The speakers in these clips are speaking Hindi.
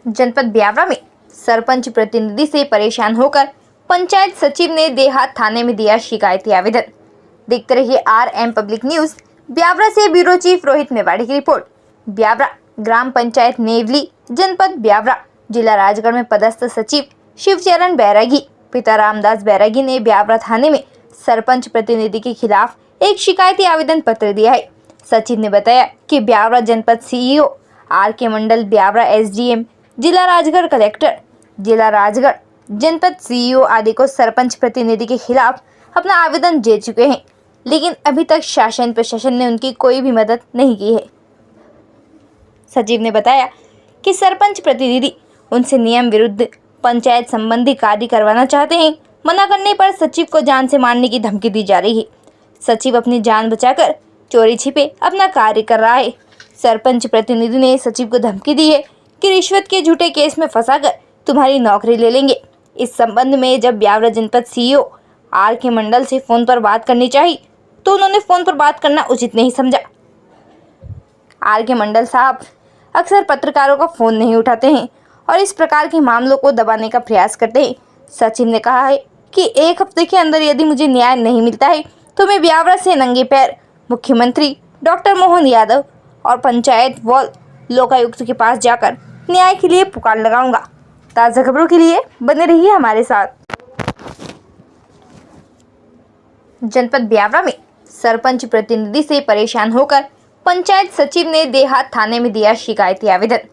जनपद ब्यावरा में सरपंच प्रतिनिधि से परेशान होकर पंचायत सचिव ने देहात थाने में दिया शिकायती आवेदन। देखते रहिए RM पब्लिक न्यूज। ब्यावरा से ब्यूरो चीफ रोहित मेवाड़ी की रिपोर्ट। ब्यावरा ग्राम पंचायत नेवली, जनपद ब्यावरा, जिला राजगढ़ में पदस्थ सचिव शिवचरण बैरागी पिता रामदास बैरागी ने ब्यावरा थाने में सरपंच प्रतिनिधि के खिलाफ एक शिकायती आवेदन पत्र दिया है। सचिव ने बताया कि ब्यावरा जनपद CEO RK मंडल, ब्यावरा SDM, जिला राजगढ़ कलेक्टर, जिला राजगढ़ जनपद CEO आदि को सरपंच प्रतिनिधि के खिलाफ अपना आवेदन दे चुके हैं, लेकिन अभी तक शासन प्रशासन ने उनकी कोई भी मदद नहीं की है। सचिव ने बताया कि सरपंच प्रतिनिधि उनसे नियम विरुद्ध पंचायत संबंधी कार्य करवाना चाहते हैं। मना करने पर सचिव को जान से मारने की धमकी दी जा रही है। सचिव अपनी जान बचाकर चोरी छिपे अपना कार्य कर रहा है। सरपंच प्रतिनिधि ने सचिव को धमकी दी है कि रिश्वत के झूठे केस में फंसाकर तुम्हारी नौकरी ले लेंगे। इस संबंध में जब ब्यावरा जनपद CEO RK मंडल से फोन पर बात करनी चाहिए तो उन्होंने फोन पर बात करना उचित नहीं समझा। RK मंडल साहब अक्सर पत्रकारों का फोन नहीं उठाते हैं और इस प्रकार के मामलों को दबाने का प्रयास करते हैं। सचिव ने कहा है कि 1 हफ्ते के अंदर यदि मुझे न्याय नहीं मिलता है तो मैं ब्यावरा से नंगे पैर मुख्यमंत्री डॉक्टर मोहन यादव और पंचायत व लोकायुक्त के पास जाकर न्याय के लिए पुकार लगाऊंगा। ताज़ा खबरों के लिए बने रहिए हमारे साथ। जनपद ब्यावरा में सरपंच प्रतिनिधि से परेशान होकर पंचायत सचिव ने देहात थाने में दिया शिकायती आवेदन।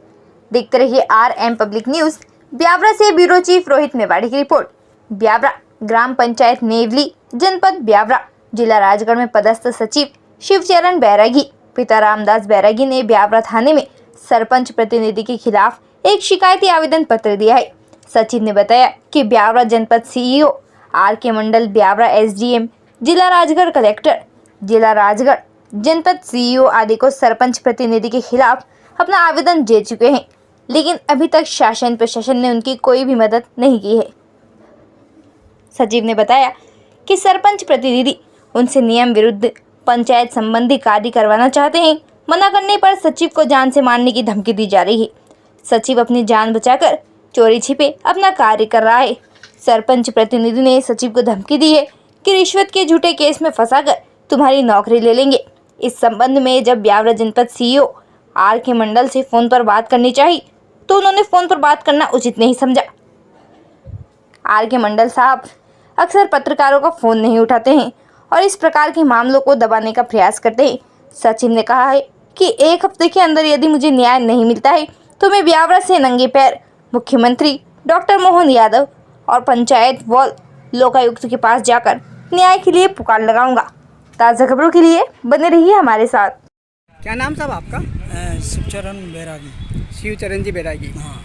देखते रहिए RM पब्लिक न्यूज। ब्यावरा से ब्यूरो चीफ रोहित मेवाड़ी की रिपोर्ट। ब्यावरा ग्राम पंचायत नेवली, जनपद ब्यावरा, जिला राजगढ़ में पदस्थ सचिव शिवचरण बैरागी पिता रामदास बैरागी ने ब्यावरा थाने में सरपंच प्रतिनिधि के खिलाफ एक शिकायती आवेदन पत्र दिया है। सचिव ने बताया कि ब्यावरा जनपद CEO RK मंडल, ब्यावरा SDM, जिला राजगढ़ कलेक्टर, जिला राजगढ़ जनपद CEO आदि को सरपंच प्रतिनिधि के खिलाफ अपना आवेदन दे चुके हैं, लेकिन अभी तक शासन प्रशासन ने उनकी कोई भी मदद नहीं की है। सचिव ने बताया कि सरपंच प्रतिनिधि उनसे नियम विरुद्ध पंचायत संबंधी कार्य करवाना चाहते हैं। मना करने पर सचिव को जान से मारने की धमकी दी जा रही है। सचिव अपनी जान बचाकर चोरी छिपे अपना कार्य कर रहा है। सरपंच प्रतिनिधि ने सचिव को धमकी दी है कि रिश्वत के झूठे केस में फंसाकर तुम्हारी नौकरी ले लेंगे। इस संबंध में जब ब्यावरा जनपद CEO RK मंडल से फोन पर बात करनी चाहिए तो उन्होंने फोन पर बात करना उचित नहीं समझा। RK मंडल साहब अक्सर पत्रकारों का फोन नहीं उठाते हैं और इस प्रकार के मामलों को दबाने का प्रयास करते हैं। सचिव ने कहा है कि 1 हफ्ते के अंदर यदि मुझे न्याय नहीं मिलता है तो मैं ब्यावरा से नंगे पैर मुख्यमंत्री डॉक्टर मोहन यादव और पंचायत व लोकायुक्त के पास जाकर न्याय के लिए पुकार लगाऊंगा। ताज़ा खबरों के लिए बने रहिए हमारे साथ। क्या नाम साहब आपका? शिवचरण बैरागी। शिवचरण जी बैरागी। हाँ।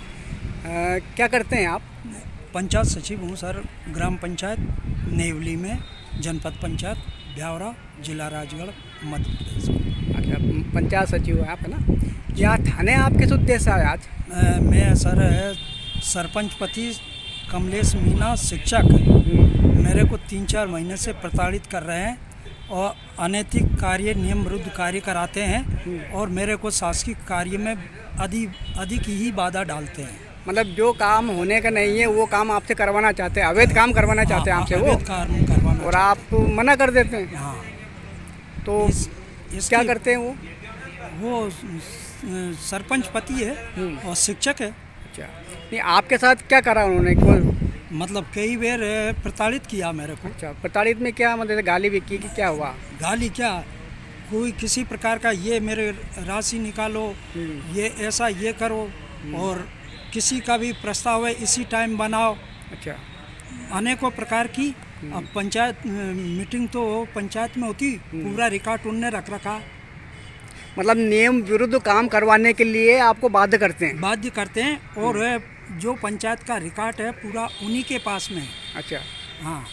क्या करते हैं आप? पंचायत सचिव हूँ सर, ग्राम पंचायत नेवली में, जनपद पंचायत ब्यावरा, जिला राजगढ़, मध्य प्रदेश में। अच्छा, पंचायत सचिव है आप, है ना? यहाँ थाने आप किस उद्देश्य से आए आज? मैं सर सरपंच पति कमलेश मीना शिक्षक मेरे को 3-4 महीने से प्रताड़ित कर रहे हैं और अनैतिक कार्य, नियम विरुद्ध कार्य कराते हैं और मेरे को शासकीय कार्य में अधिक ही बाधा डालते हैं। मतलब जो काम होने का नहीं है वो काम आपसे करवाना चाहते हैं, अवैध काम करवाना चाहते हैं आपसे, वो अवैध काम करवाना और आप मना कर देते हैं। हाँ। तो क्या करते हैं वो सरपंच पति है और शिक्षक है। अच्छा, नहीं आपके साथ क्या करा उन्होंने? कौन मतलब कई बार प्रताड़ित किया मेरे को। अच्छा, प्रताड़ित में क्या मतलब गाली भी की कि क्या हुआ? गाली क्या, कोई किसी प्रकार का ये मेरे राशि निकालो, ये ऐसा ये करो, और किसी का भी प्रस्ताव है इसी टाइम बनाओ। अच्छा, अनेकों प्रकार की। अब पंचायत मीटिंग तो पंचायत में होती, पूरा रिकॉर्ड उनने रख रखा। मतलब नियम विरुद्ध काम करवाने के लिए आपको बाध्य करते हैं? बाध्य करते हैं, और जो पंचायत का रिकॉर्ड है पूरा उन्हीं के पास में है। अच्छा, हाँ।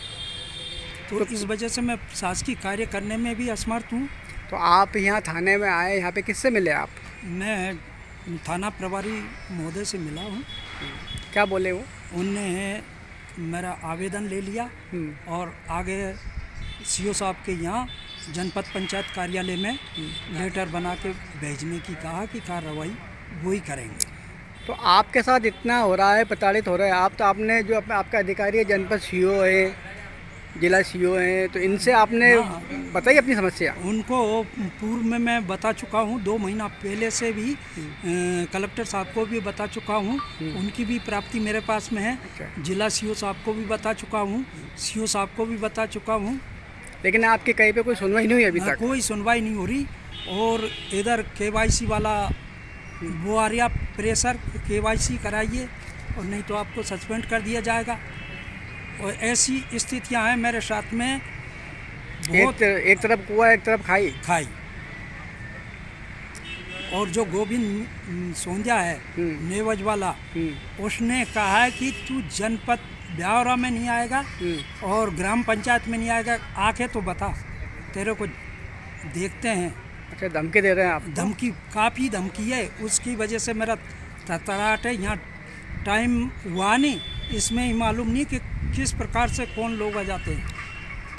तो इस वजह से मैं शासकीय कार्य करने में भी असमर्थ हूँ। तो आप यहाँ थाने में आए, यहाँ पे किससे मिले आप? मैं थाना प्रभारी महोदय से मिला हूँ। क्या बोले वो? उनने मेरा आवेदन ले लिया और आगे CO साहब के यहाँ जनपद पंचायत कार्यालय में लेटर बना के भेजने की कहा कि कार्रवाई वही करेंगे। तो आपके साथ इतना हो रहा है, प्रताड़ित हो रहा है, आप तो आपने जो आपका अधिकारी है, जनपद सीओ है, जिला सीओ हैं, तो इनसे आपने बताई अपनी समस्या? उनको पूर्व में मैं बता चुका हूँ, 2 महीना पहले से भी कलेक्टर साहब को भी बता चुका हूँ, उनकी भी प्राप्ति मेरे पास में है। जिला सीओ साहब को भी बता चुका हूँ, सीओ साहब को भी बता चुका हूँ, लेकिन आपके कहीं पे कोई सुनवाई नहीं हुई अभी तक? कोई सुनवाई नहीं हो रही। और इधर केवाईसी वाला वो आ रहा प्रेशर, केवाईसी कराइए और नहीं तो आपको सस्पेंड कर दिया जाएगा। और ऐसी स्थितियां हैं मेरे साथ में। एक तरफ कुआ, एक तरफ खाई। और जो गोविंद सोंदिया है नेवज वाला, उसने कहा है कि तू जनपद ब्यावरा में नहीं आएगा और ग्राम पंचायत में नहीं आएगा, आके तो बता, तेरे को देखते हैं। अच्छा, धमकी दे रहे हैं आप? धमकी, काफ़ी धमकी है। उसकी वजह से मेरा तड़ाहट है। यहाँ टाइम हुआ नहीं, इसमें ही मालूम नहीं कि किस प्रकार से कौन लोग आ जाते हैं।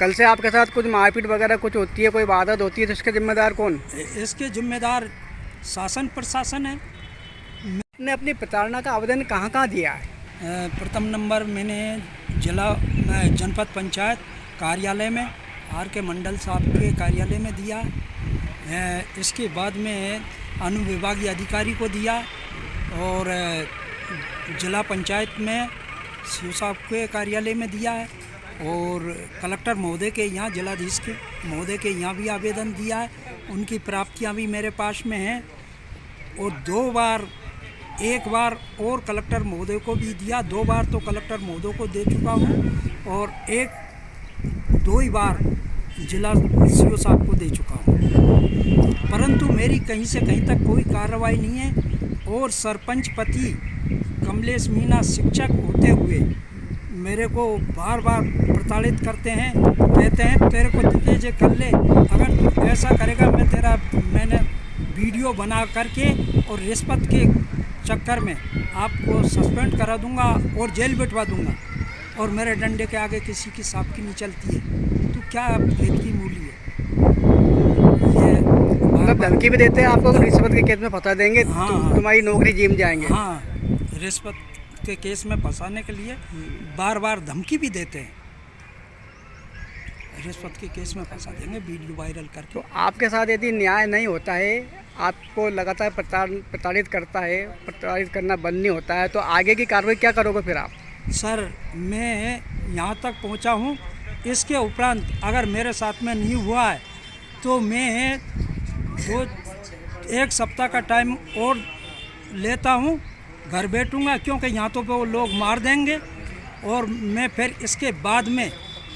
कल से आपके साथ कुछ मारपीट वगैरह कुछ होती है, कोई वारदात होती है, तो इसके जिम्मेदार कौन? इसके जिम्मेदार शासन प्रशासन है। मैंने अपनी प्रताड़ना का आवेदन कहाँ कहाँ दिया है? प्रथम नंबर मैंने जनपद पंचायत कार्यालय में, आर के मंडल साहब के कार्यालय में दिया। इसके बाद में अनुविभागीय अधिकारी को दिया और जिला पंचायत में सीओ साहब के कार्यालय में दिया है और कलेक्टर महोदय के यहाँ, जिलाधीश के महोदय के यहाँ भी आवेदन दिया है। उनकी प्राप्तियाँ भी मेरे पास में हैं और 2 बार, एक बार और कलेक्टर महोदय को भी दिया, 2 बार तो कलेक्टर महोदय को दे चुका हूँ और 1-2 ही बार जिला सीओ साहब को दे चुका हूँ, परंतु मेरी कहीं से कहीं तक कोई कार्रवाई नहीं है। और सरपंच पति कमलेश मीना शिक्षक होते हुए मेरे को बार बार प्रताड़ित करते हैं, कहते हैं तेरे को दिखेजे कर ले, अगर तू ऐसा करेगा मैंने वीडियो बना करके और रिश्वत के चक्कर में आपको सस्पेंड करा दूंगा और जेल बिठवा दूंगा और मेरे डंडे के आगे किसी की सांप की नहीं चलती है। तो क्या खेत की मूली है? ये मतलब धमकी भी देते हैं आपको, रिश्वत के केस में फंसा देंगे। हाँ, तुम्हारी नौकरी जीम जाएंगे। हाँ, रिश्वत के केस में फंसाने के लिए बार बार धमकी भी देते हैं, रिश्वत के केस में फंसा देंगे वीडियो वायरल करके। तो आपके साथ यदि न्याय नहीं होता है, आपको लगातार प्रताड़ित करता है, प्रताड़ित करना बंद नहीं होता है, तो आगे की कार्रवाई क्या करोगे फिर आप? सर, मैं यहाँ तक पहुँचा हूँ, इसके उपरांत अगर मेरे साथ में नहीं हुआ है तो मैं 1 सप्ताह का टाइम और लेता हूँ, घर बैठूँगा, क्योंकि यहाँ तो वो लोग मार देंगे और मैं फिर इसके बाद में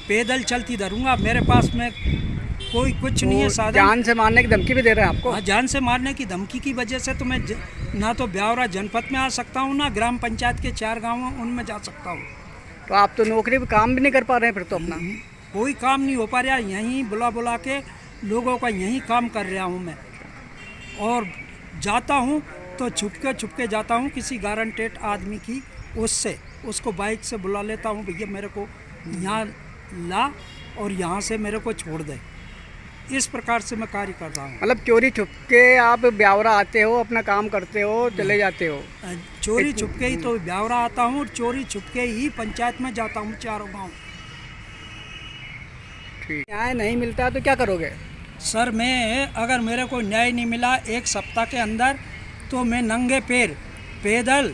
पैदल चलती धरूँगा। मेरे पास में कोई कुछ नहीं है साधन। जान से मारने की धमकी भी दे रहे हैं आपको? हाँ, जान से मारने की धमकी की वजह से तो मैं ना तो ब्यावरा जनपद में आ सकता हूँ, ना ग्राम पंचायत के 4 गाँव हैं उनमें जा सकता हूँ। तो आप तो नौकरी भी काम भी नहीं कर पा रहे हैं फिर तो अपना? कोई काम नहीं हो पा रहा, यहीं बुला के लोगों का यहीं काम कर रहा हूँ मैं। और जाता हूँ तो छुपके जाता हूँ किसी गारंटेड आदमी की, उसको बाइक से बुला लेता हूँ, भैया मेरे को यहाँ ला और यहाँ से मेरे को छोड़ दे। इस प्रकार से मैं कार्य कर रहा हूँ। मतलब चोरी छुपके आप ब्यावरा आते हो, अपना काम करते हो, चले जाते हो? चोरी छुपके ही तो ब्यावरा आता हूँ और चोरी छुपके ही पंचायत में जाता हूँ, 4 गाँव। ठीक, न्याय नहीं मिलता है तो क्या करोगे? सर, मैं अगर मेरे को न्याय नहीं मिला 1 सप्ताह के अंदर तो मैं नंगे पैर पैदल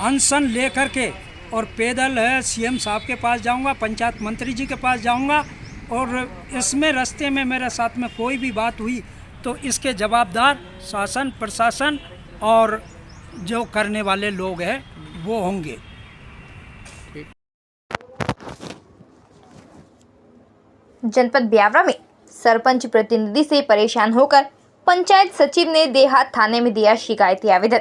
अनशन ले करके और पैदल सीएम साहब के पास जाऊंगा, पंचायत मंत्री जी के पास जाऊंगा और इसमें रास्ते में मेरे साथ में कोई भी बात हुई तो इसके जवाबदार शासन प्रशासन और जो करने वाले लोग हैं वो होंगे। जनपद ब्यावरा में सरपंच प्रतिनिधि से परेशान होकर पंचायत सचिव ने देहात थाने में दिया शिकायती आवेदन।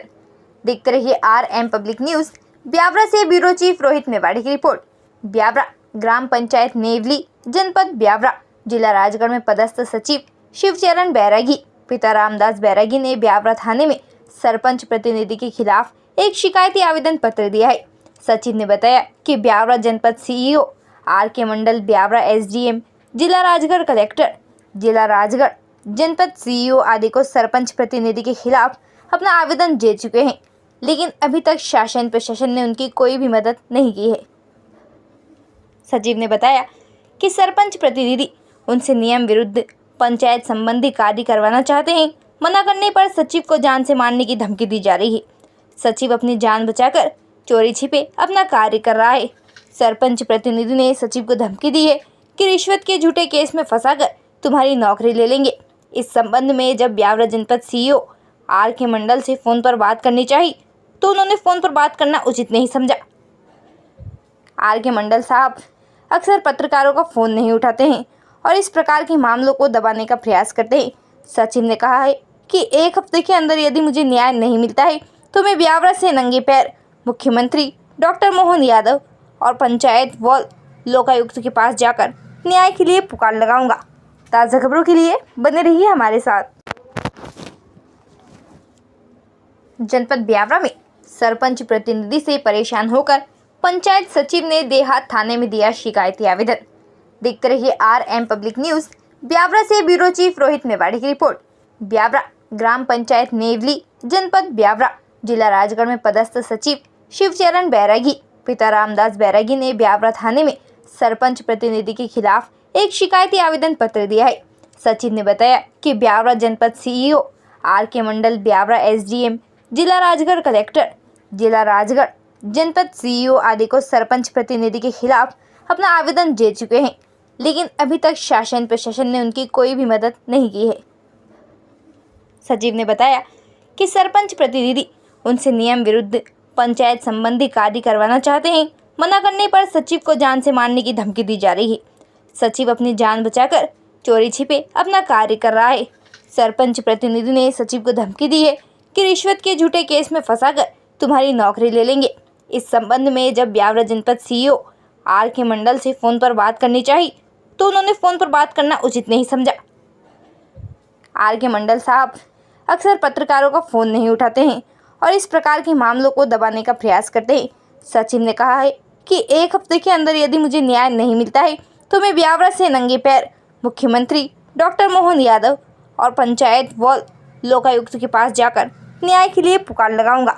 देखते रहिए RM पब्लिक न्यूज। ब्यावरा से ब्यूरो चीफ रोहित मेवाड़ी की रिपोर्ट। ब्यावरा ग्राम पंचायत नेवली, जनपद ब्यावरा, जिला राजगढ़ में पदस्थ सचिव शिवचरण बैरागी पिता रामदास बैरागी ने ब्यावरा थाने में सरपंच प्रतिनिधि के खिलाफ एक शिकायती आवेदन पत्र दिया है। सचिव ने बताया कि ब्यावरा जनपद CEO RK मंडल, ब्यावरा SDM, जिला राजगढ़ कलेक्टर, जिला राजगढ़ जनपद CEO आदि को सरपंच प्रतिनिधि के खिलाफ अपना आवेदन दे चुके हैं। लेकिन अभी तक शासन प्रशासन ने उनकी कोई भी मदद नहीं की है। सचिव ने बताया कि सरपंच प्रतिनिधि उनसे नियम विरुद्ध पंचायत संबंधी कार्य करवाना चाहते हैं। मना करने पर सचिव को जान से मारने की धमकी दी जा रही है। सचिव अपनी जान बचाकर चोरी छिपे अपना कार्य कर रहा है। सरपंच प्रतिनिधि ने सचिव को धमकी दी है कि रिश्वत के झूठे केस में फंसाकर तुम्हारी नौकरी ले लेंगे। इस संबंध में जब ब्यावरा जनपद सीईओ आर.के. मंडल से फोन पर बात करनी चाहिए तो उन्होंने फोन पर बात करना उचित नहीं समझा। आर.के. मंडल साहब अक्सर पत्रकारों का फोन नहीं उठाते हैं और इस प्रकार के मामलों को दबाने का प्रयास करते हैं। सचिव ने कहा है कि 1 हफ्ते के अंदर यदि मुझे न्याय नहीं मिलता है तो मैं ब्यावरा से नंगे पैर मुख्यमंत्री डॉक्टर मोहन यादव और पंचायत व लोकायुक्त के पास जाकर न्याय के लिए पुकार लगाऊंगा। ताज़ा खबरों के लिए बने रहिए हमारे साथ। जनपद ब्यावरा में सरपंच प्रतिनिधि से परेशान होकर पंचायत सचिव ने देहात थाने में दिया शिकायती आवेदन। देखते रहिए आर.एम. Public news. ब्यावरा से ब्यूरो चीफ रोहित मेवाड़ी की रिपोर्ट। ब्यावरा ग्राम पंचायत नेवली जनपद ब्यावरा जिला राजगढ़ में पदस्थ सचिव शिवचरण बैरागी पिता रामदास बैरागी ने ब्यावरा थाने में सरपंच प्रतिनिधि के खिलाफ एक शिकायती आवेदन पत्र दिया है। सचिव ने बताया कि ब्यावरा जनपद सीईओ आर.के. मंडल, ब्यावरा एसडीएम, जिला राजगढ़ कलेक्टर, जिला राजगढ़ जनपद सीईओ आदि को सरपंच प्रतिनिधि के खिलाफ अपना आवेदन दे चुके हैं, लेकिन अभी तक शासन प्रशासन ने उनकी कोई भी मदद नहीं की है। सचिव ने बताया कि सरपंच प्रतिनिधि उनसे नियम विरुद्ध पंचायत संबंधी कार्य करवाना चाहते हैं। मना करने पर सचिव को जान से मारने की धमकी दी जा रही है। सचिव अपनी जान बचाकर चोरी छिपे अपना कार्य कर रहा है। सरपंच प्रतिनिधि ने सचिव को धमकी दी है कि रिश्वत के झूठे केस में फंसाकर तुम्हारी नौकरी ले लेंगे। इस संबंध में जब ब्यावरा जनपद सीईओ आर.के. मंडल से फोन पर बात करनी चाहिए तो उन्होंने फोन पर बात करना उचित नहीं समझा। आर.के. मंडल साहब अक्सर पत्रकारों का फोन नहीं उठाते हैं और इस प्रकार के मामलों को दबाने का प्रयास करते हैं। सचिव ने कहा है कि 1 हफ्ते के अंदर यदि मुझे न्याय नहीं मिलता है तो मैं ब्यावरा से नंगे पैर मुख्यमंत्री डॉक्टर मोहन यादव और पंचायत व लोकायुक्त के पास जाकर न्याय के लिए पुकार लगाऊंगा।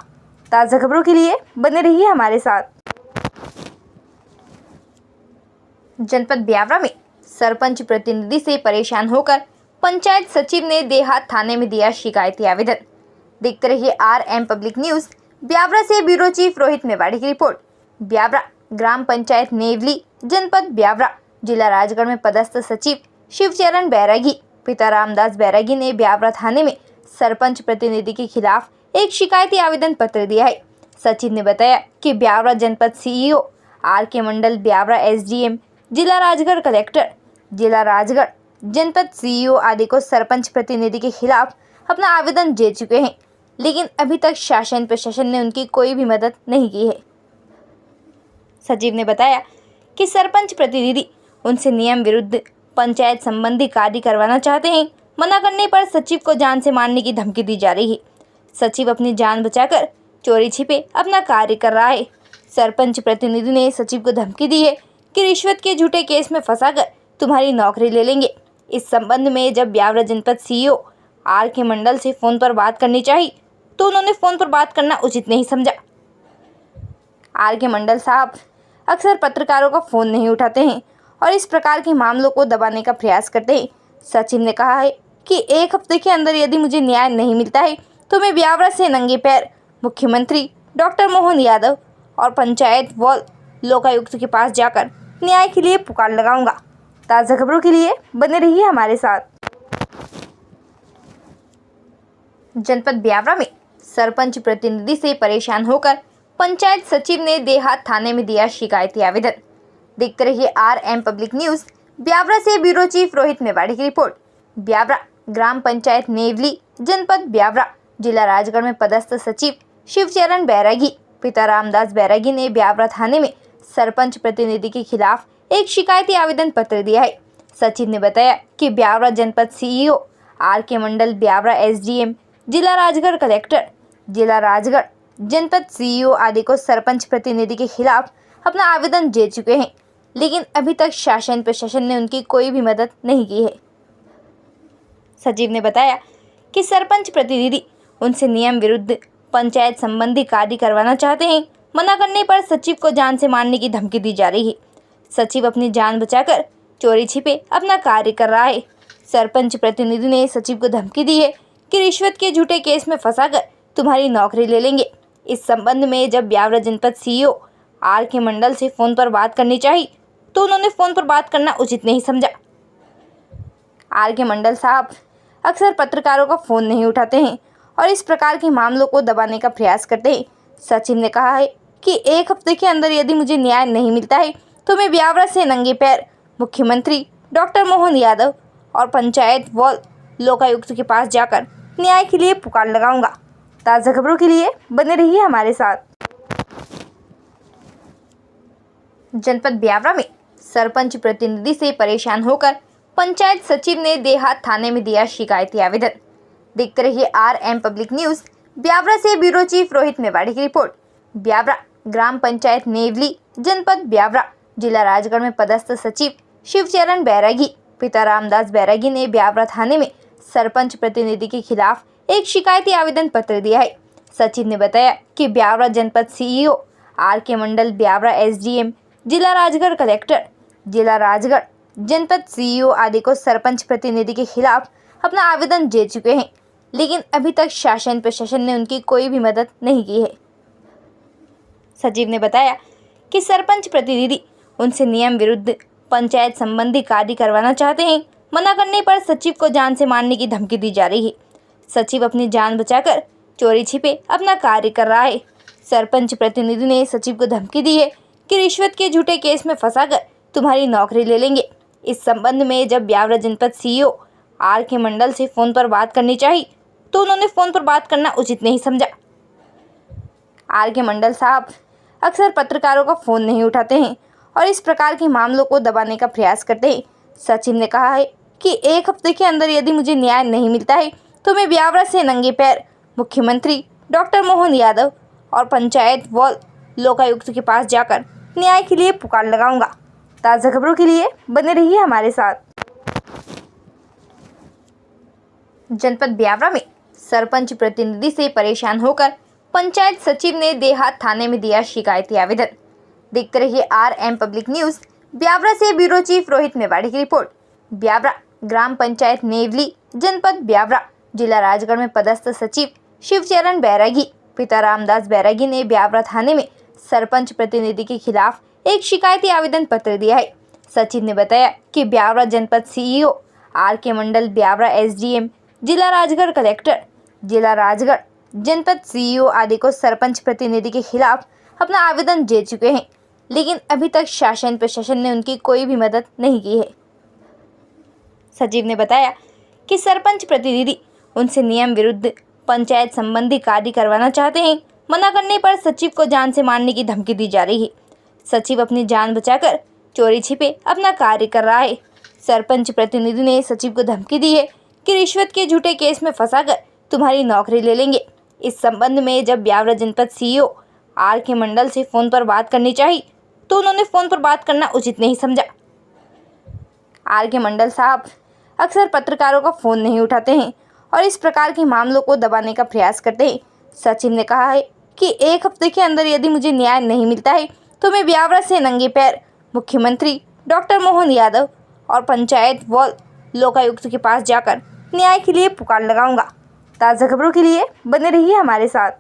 ताज़ा खबरों के लिए बने रहिए हमारे साथ। जनपद ब्यावरा में सरपंच प्रतिनिधि से परेशान होकर पंचायत सचिव ने देहात थाने में दिया शिकायती आवेदन। देखते रहिए आर.एम. Public news. ब्यावरा से ब्यूरो चीफ रोहित मेवाड़ी की रिपोर्ट। ब्यावरा ग्राम पंचायत नेवली जनपद ब्यावरा जिला राजगढ़ में पदस्थ सचिव शिवचरण बैरागी पिता रामदास बैरागी ने ब्यावरा थाने में सरपंच प्रतिनिधि के खिलाफ एक शिकायती आवेदन पत्र दिया है। सचिव ने बताया कि ब्यावरा जनपद सीईओ आर.के. मंडल, ब्यावरा एसडीएम, जिला राजगढ़ कलेक्टर, जिला राजगढ़ जनपद सीईओ आदि को सरपंच प्रतिनिधि के खिलाफ अपना आवेदन दे चुके हैं, लेकिन अभी तक शासन प्रशासन ने उनकी कोई भी मदद नहीं की है। सचिव ने बताया कि सरपंच प्रतिनिधि उनसे नियम विरुद्ध पंचायत संबंधी कार्य करवाना चाहते हैं। मना करने पर सचिव को जान से मारने की धमकी दी जा रही है। सचिव अपनी जान बचाकर चोरी छिपे अपना कार्य कर रहा है। सरपंच प्रतिनिधि ने सचिव को धमकी दी है कि रिश्वत के झूठे केस में फंसाकर तुम्हारी नौकरी ले लेंगे। इस संबंध में जब ब्यावरा जनपद सीईओ आर.के. मंडल से फोन पर बात करनी चाहिए तो उन्होंने फोन पर बात करना उचित नहीं समझा। आर.के. मंडल साहब अक्सर पत्रकारों का फोन नहीं उठाते हैं और इस प्रकार के मामलों को दबाने का प्रयास करते हैं। सचिव ने कहा है कि 1 हफ्ते के अंदर यदि मुझे न्याय नहीं मिलता है तो मैं ब्यावरा से नंगे पैर मुख्यमंत्री डॉक्टर मोहन यादव और पंचायत व लोकायुक्त के पास जाकर न्याय के लिए पुकार लगाऊंगा। ताज़ा खबरों के लिए बने रहिए हमारे साथ। जनपद ब्यावरा में सरपंच प्रतिनिधि से परेशान होकर पंचायत सचिव ने देहात थाने में दिया शिकायती आवेदन। देखते रहिए आर.एम. Public news. ब्यावरा से ब्यूरो चीफ रोहित मेवाड़ी की रिपोर्ट। ब्यावरा ग्राम पंचायत नेवली जनपद ब्यावरा जिला राजगढ़ में पदस्थ सचिव शिवचरण बैरागी पिता रामदास बैरागी ने ब्यावरा थाने में सरपंच प्रतिनिधि के खिलाफ एक शिकायती आवेदन पत्र दिया है। सचिव ने बताया कि ब्यावरा जनपद सीईओ आर.के. मंडल, ब्यावरा एसडीएम, जिला राजगढ़ कलेक्टर, जिला राजगढ़ जनपद सीईओ आदि को सरपंच प्रतिनिधि के खिलाफ अपना आवेदन दे चुके हैं, लेकिन अभी तक शासन प्रशासन ने उनकी कोई भी मदद नहीं की है। सचिव ने बताया कि सरपंच प्रतिनिधि उनसे नियम विरुद्ध पंचायत संबंधी कार्य करवाना चाहते हैं। मना करने पर सचिव को जान से मारने की धमकी दी जा रही है। सचिव अपनी जान बचाकर चोरी छिपे अपना कार्य कर रहा है। सरपंच प्रतिनिधि ने सचिव को धमकी दी है कि रिश्वत के झूठे केस में फंसाकर तुम्हारी नौकरी ले लेंगे। इस संबंध में जब ब्यावरा जनपद सीईओ आर.के. मंडल से फोन पर बात करनी चाहिए तो उन्होंने फोन पर बात करना उचित नहीं समझा। आर.के. मंडल साहब अक्सर पत्रकारों का फोन नहीं उठाते हैं और इस प्रकार के मामलों को दबाने का प्रयास करते हैं। सचिव ने कहा है कि 1 हफ्ते के अंदर यदि मुझे न्याय नहीं मिलता है तो मैं ब्यावरा से नंगे पैर मुख्यमंत्री डॉक्टर मोहन यादव और पंचायत व लोकायुक्त के पास जाकर न्याय के लिए पुकार लगाऊंगा। ताज़ा खबरों के लिए बने रहिए हमारे साथ। जनपद ब्यावरा में सरपंच प्रतिनिधि से परेशान होकर पंचायत सचिव ने देहात थाने में दिया शिकायती आवेदन। देखते रहिए RM पब्लिक न्यूज़। ब्यावरा से ब्यूरो चीफ रोहित मेवाड़ी की रिपोर्ट। ब्यावरा ग्राम पंचायत नेवली जनपद ब्यावरा जिला राजगढ़ में पदस्थ सचिव शिवचरण बैरागी पिता रामदास बैरागी ने ब्यावरा थाने में सरपंच प्रतिनिधि के खिलाफ एक शिकायती आवेदन पत्र दिया है। सचिव ने बताया कि ब्यावरा जनपद सीईओ आर.के. मंडल, ब्यावरा SDM, जिला राजगढ़ कलेक्टर, जिला राजगढ़ जनपद सीईओ आदि को सरपंच प्रतिनिधि के खिलाफ अपना आवेदन दे चुके हैं, लेकिन अभी तक शासन प्रशासन ने उनकी कोई भी मदद नहीं की है। सचिव ने बताया कि सरपंच प्रतिनिधि उनसे नियम विरुद्ध पंचायत संबंधी कार्य करवाना चाहते हैं। मना करने पर सचिव को जान से मारने की धमकी दी जा रही है। सचिव अपनी जान बचाकर चोरी छिपे अपना कार्य कर रहा है। सरपंच प्रतिनिधि ने सचिव को धमकी दी है कि रिश्वत के झूठे केस में फंसाकर तुम्हारी नौकरी ले लेंगे। इस संबंध में जब ब्यावरा जनपद सीईओ आर.के. मंडल से फोन पर बात करनी चाहिए तो उन्होंने फोन पर बात करना उचित नहीं समझा। आर.के. मंडल साहब अक्सर पत्रकारों का फोन नहीं उठाते हैं और इस प्रकार के मामलों को दबाने का प्रयास करते हैं। सचिव ने कहा है कि 1 हफ्ते के अंदर यदि मुझे न्याय नहीं मिलता है तो मैं ब्यावरा से नंगे पैर मुख्यमंत्री डॉक्टर मोहन यादव और पंचायत व लोकायुक्त के पास जाकर न्याय के लिए पुकार लगाऊंगा। ताज़ा खबरों के लिए बने रहिए हमारे साथ। जनपद ब्यावरा में सरपंच प्रतिनिधि से परेशान होकर पंचायत सचिव ने देहात थाने में दिया शिकायती आवेदन। देखते रहिए RM पब्लिक न्यूज़। ब्यावरा से ब्यूरो चीफ रोहित मेवाड़ी की रिपोर्ट। ब्यावरा ग्राम पंचायत नेवली जनपद ब्यावरा जिला राजगढ़ में पदस्थ सचिव शिवचरण बैरागी पिता रामदास बैरागी ने ब्यावरा थाने में सरपंच प्रतिनिधि के खिलाफ एक शिकायती आवेदन पत्र दिया है। सचिव ने बताया कि ब्यावरा जनपद सीईओ आर.के. मंडल, ब्यावरा SDM, जिला राजगढ़ कलेक्टर, जिला राजगढ़ जनपद सीईओ आदि को सरपंच प्रतिनिधि के खिलाफ अपना आवेदन दे चुके हैं, लेकिन अभी तक शासन प्रशासन ने उनकी कोई भी मदद नहीं की है। सचिव ने बताया कि सरपंच प्रतिनिधि उनसे नियम विरुद्ध पंचायत संबंधी कार्य करवाना चाहते हैं। मना करने पर सचिव को जान से मारने की धमकी दी जा रही है। सचिव अपनी जान बचाकर चोरी छिपे अपना कार्य कर रहा है। सरपंच प्रतिनिधि ने सचिव को धमकी दी है कि रिश्वत के झूठे केस में फंसाकर तुम्हारी नौकरी ले लेंगे। इस संबंध में जब ब्यावरा जनपद सीईओ आर.के. मंडल से फोन पर बात करनी चाहिए तो उन्होंने फोन पर बात करना उचित नहीं समझा। आर.के. मंडल साहब अक्सर पत्रकारों का फोन नहीं उठाते हैं और इस प्रकार के मामलों को दबाने का प्रयास करते हैं। सचिव ने कहा है कि 1 हफ्ते के अंदर यदि मुझे न्याय नहीं मिलता है तो मैं ब्यावरा से नंगे पैर मुख्यमंत्री डॉक्टर मोहन यादव और पंचायत व लोकायुक्त के पास जाकर न्याय के लिए पुकार लगाऊंगा। ताज़ा खबरों के लिए बने रहिए हमारे साथ।